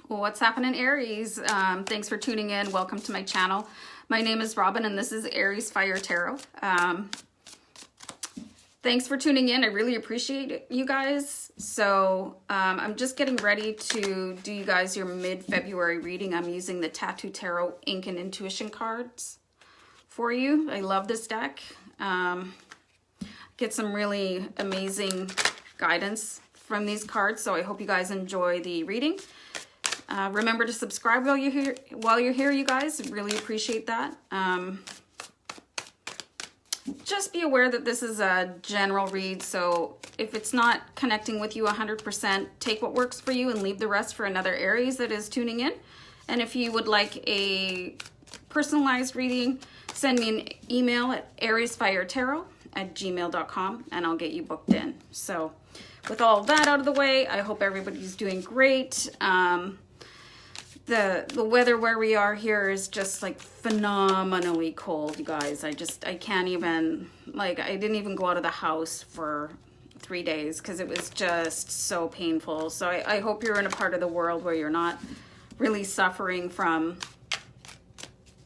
What's happening, Aries? Thanks for tuning in. Welcome to my channel. My name is Robin and this is AriesFireTarot. Thanks for tuning in. I really appreciate it, you guys. So I'm just getting ready to do you guys your mid-February reading. I'm using the Tattoo Tarot Ink and Intuition cards for you. I love this deck. Get some really amazing guidance from these cards. So I hope you guys enjoy the reading. Remember to subscribe while you're here, you guys. Really appreciate that. Just be aware that this is a general read, so if it's not connecting with you 100%, take what works for you and leave the rest for another Aries that is tuning in. And if you would like a personalized reading, send me an email at AriesFireTarot@gmail.com and I'll get you booked in. So with all that out of the way, I hope everybody's doing great. The weather where we are here is just like phenomenally cold, you guys. I can't even, like, I didn't even go out of the house for 3 days because it was just so painful. So I hope you're in a part of the world where you're not really suffering from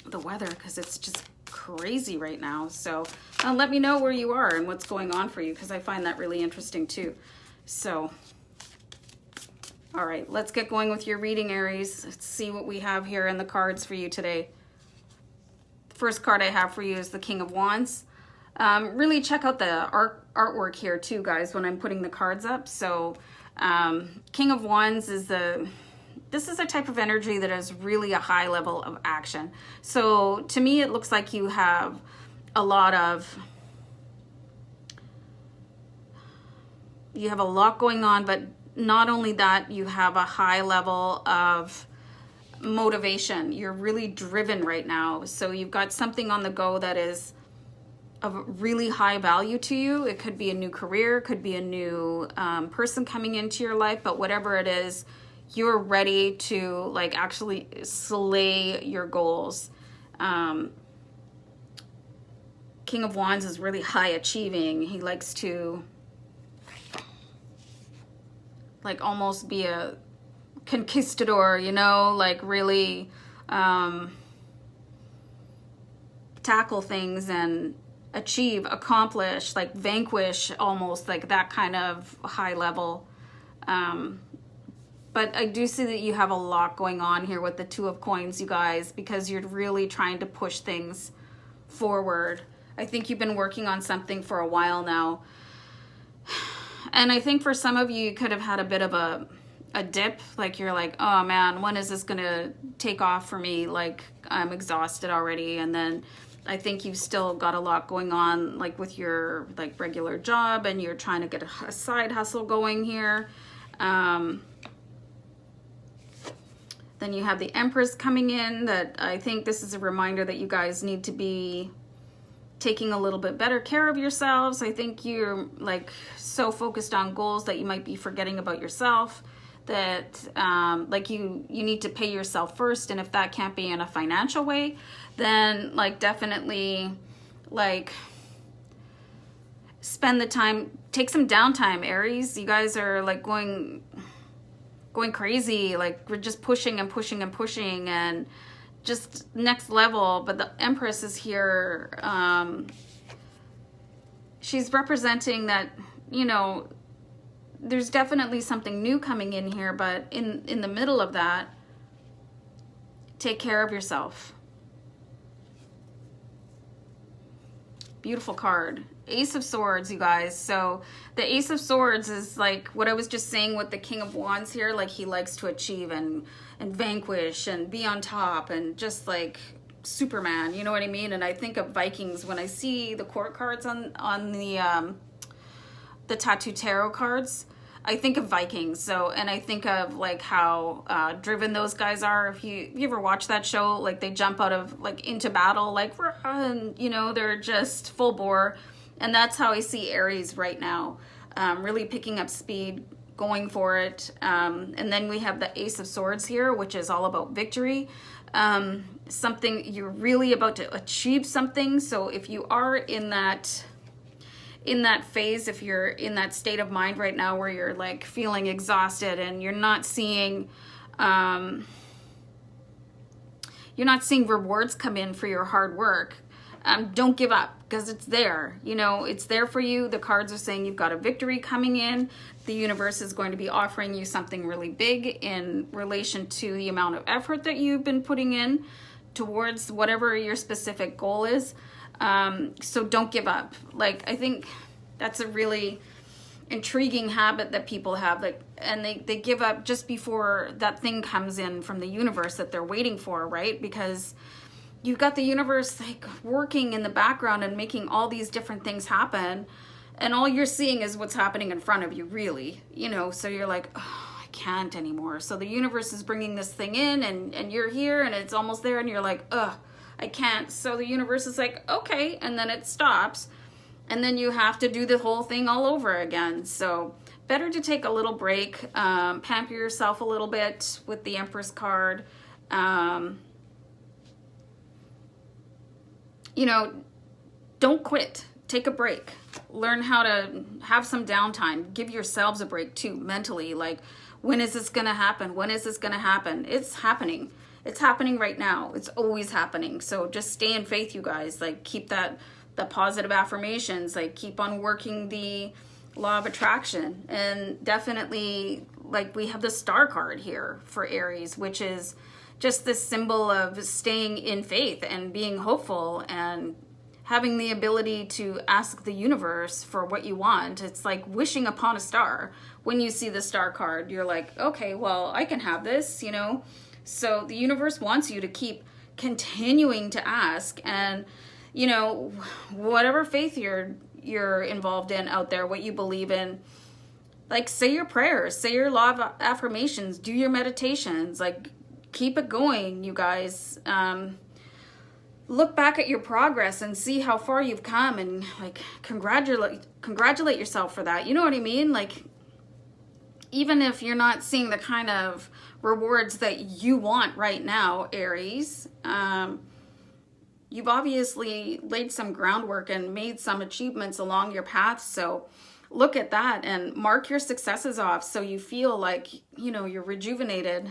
the weather because it's just crazy right now. So let me know where you are and what's going on for you because I find that really interesting too. So all right, let's get going with your reading, Aries. Let's see what we have here in the cards for you today. The first card I have for you is the King of Wands. Really check out the artwork here too, guys, when I'm putting the cards up. So King of Wands is this is a type of energy that is really a high level of action. So to me, it looks like you have a lot going on, but not only that, you have a high level of motivation. You're really driven right now. So you've got something on the go that is of really high value to you. It could be a new career, could be a new person coming into your life, but whatever it is, you're ready to like actually slay your goals. King of Wands is really high achieving. He likes to like almost be a conquistador, you know, like really tackle things and accomplish, like vanquish, almost like that kind of high level. But I do see that you have a lot going on here with the Two of Coins, you guys, because you're really trying to push things forward. I think you've been working on something for a while now. And I think for some of you, you could have had a bit of a dip. Like you're like, oh man, when is this gonna take off for me? Like I'm exhausted already. And then I think you've still got a lot going on, like with your like regular job, and you're trying to get a side hustle going here. Then you have the Empress coming in. That I think this is a reminder that you guys need to be taking a little bit better care of yourselves. I think you're like so focused on goals that you might be forgetting about yourself, that like you need to pay yourself first. And if that can't be in a financial way, then like definitely like spend the time, take some downtime, Aries. You guys are like going crazy. Like we're just pushing and pushing and pushing and just next level. But the Empress is here. She's representing that, you know, there's definitely something new coming in here, but in the middle of that, take care of yourself. Beautiful card. Ace of Swords, you guys. So the Ace of Swords is like what I was just saying with the King of Wands here. Like he likes to achieve and vanquish and be on top and just like Superman, you know what I mean? And I think of Vikings when I see the court cards on the Tattoo Tarot cards. I think of Vikings. So, and I think of like how driven those guys are. If you ever watch that show, like they jump out of like into battle, like and you know, they're just full bore. And that's how I see Aries right now, really picking up speed, going for it. And then we have the Ace of Swords here, which is all about victory. Something you're really about to achieve something. So if you are in that phase, if you're in that state of mind right now where you're like feeling exhausted and you're not seeing You're not seeing rewards come in for your hard work. Don't give up, because it's there. You know, it's there for you. The cards are saying you've got a victory coming in. The universe is going to be offering you something really big in relation to the amount of effort that you've been putting in towards whatever your specific goal is. So don't give up. Like, I think that's a really intriguing habit that people have, like, and they give up just before that thing comes in from the universe that they're waiting for, right? Because you've got the universe like working in the background and making all these different things happen, and all you're seeing is what's happening in front of you, really, you know. So you're like, oh, I can't anymore. So the universe is bringing this thing in, and you're here and it's almost there, and you're like, ugh, I can't. So the universe is like, okay, and then it stops, and then you have to do the whole thing all over again. So better to take a little break, pamper yourself a little bit with the Empress card. You know, don't quit. Take a break. Learn how to have some downtime. Give yourselves a break too, mentally. Like, when is this going to happen? When is this going to happen? It's happening. It's happening right now. It's always happening. So just stay in faith, you guys. Like, keep the positive affirmations. Like, keep on working the law of attraction. And definitely, like, we have the star card here for Aries, which is just this symbol of staying in faith and being hopeful and having the ability to ask the universe for what you want. It's like wishing upon a star. When you see the star card, you're like, okay, well, I can have this, you know? So the universe wants you to keep continuing to ask, and, you know, whatever faith you're involved in out there, what you believe in, like, say your prayers, say your law of affirmations, do your meditations, like, keep it going, you guys. Look back at your progress and see how far you've come, and like congratulate yourself for that. You know what I mean? Like, even if you're not seeing the kind of rewards that you want right now, Aries, you've obviously laid some groundwork and made some achievements along your path. So look at that and mark your successes off so you feel like, you know, you're rejuvenated.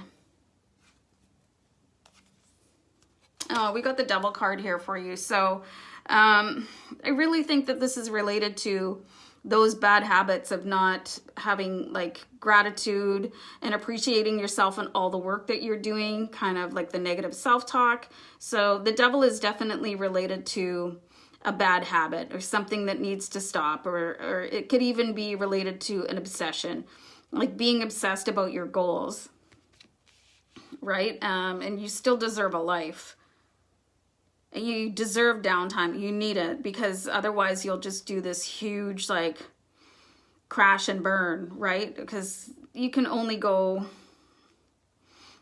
Oh, we got the Devil card here for you. So I really think that this is related to those bad habits of not having like gratitude and appreciating yourself and all the work that you're doing, kind of like the negative self-talk. So the Devil is definitely related to a bad habit or something that needs to stop, or it could even be related to an obsession, like being obsessed about your goals, right? And you still deserve a life. You deserve downtime. You need it, because otherwise you'll just do this huge like crash and burn, right? Because you can only go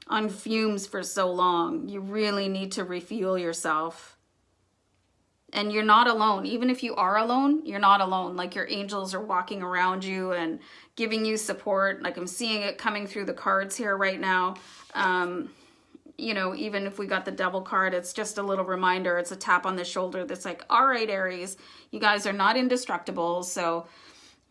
on fumes for so long. You really need to refuel yourself. And you're not alone. Even if you are alone, you're not alone. Like, your angels are walking around you and giving you support. Like, I'm seeing it coming through the cards here right now. You know, even if we got the Devil card, it's just a little reminder. It's a tap on the shoulder that's like, all right, Aries, you guys are not indestructible. So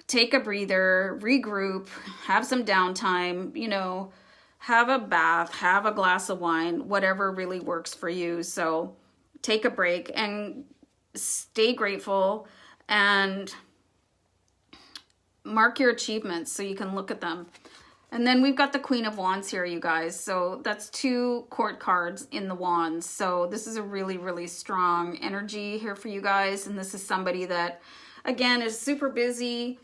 take a breather, regroup, have some downtime, you know, have a bath, have a glass of wine, whatever really works for you. So take a break and stay grateful and mark your achievements so you can look at them. And then we've got the Queen of Wands here, you guys. So that's 2 court cards in the Wands. So this is a really, really strong energy here for you guys. And this is somebody that, again, is super busy.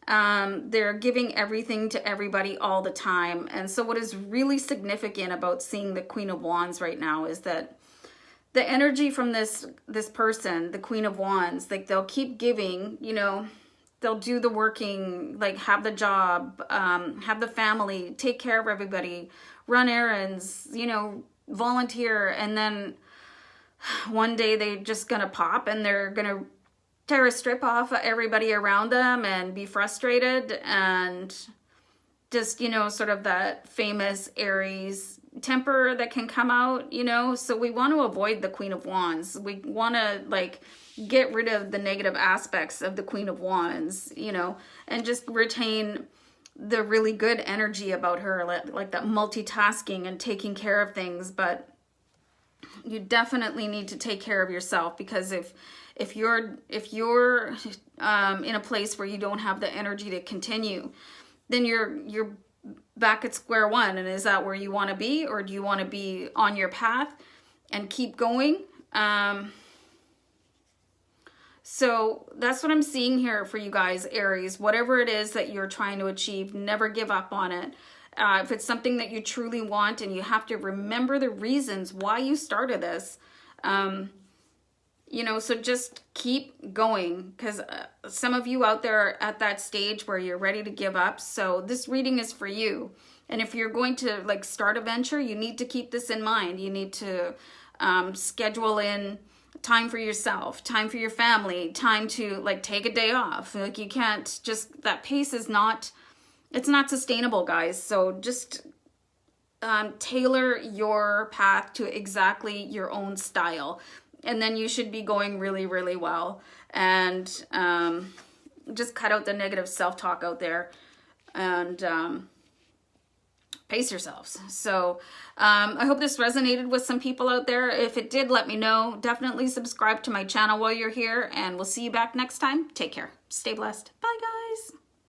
They're giving everything to everybody all the time. And so what is really significant about seeing the Queen of Wands right now is that the energy from this person, the Queen of Wands, like, they'll keep giving, you know. They'll do the working, like have the job, have the family, take care of everybody, run errands, you know, volunteer. And then one day they're just going to pop and they're going to tear a strip off everybody around them and be frustrated, and just, you know, sort of that famous Aries temper that can come out, you know. So we want to avoid the Queen of Wands. We want to like get rid of the negative aspects of the Queen of Wands, you know, and just retain the really good energy about her, like that multitasking and taking care of things. But you definitely need to take care of yourself, because if you're in a place where you don't have the energy to continue, then you're back at square one. And is that where you want to be, or do you want to be on your path and keep going? So that's what I'm seeing here for you guys, Aries. Whatever it is that you're trying to achieve, never give up on it. If it's something that you truly want, and you have to remember the reasons why you started this, you know, so just keep going, because some of you out there are at that stage where you're ready to give up. So this reading is for you. And if you're going to like start a venture, you need to keep this in mind. You need to schedule in time for yourself, time for your family, time to like take a day off. Like you can't just, that pace is not, it's not sustainable, guys. So just tailor your path to exactly your own style. And then you should be going really, really well. And just cut out the negative self-talk out there, and pace yourselves. So I hope this resonated with some people out there. If it did, let me know. Definitely subscribe to my channel while you're here, and we'll see you back next time. Take care. Stay blessed. Bye, guys.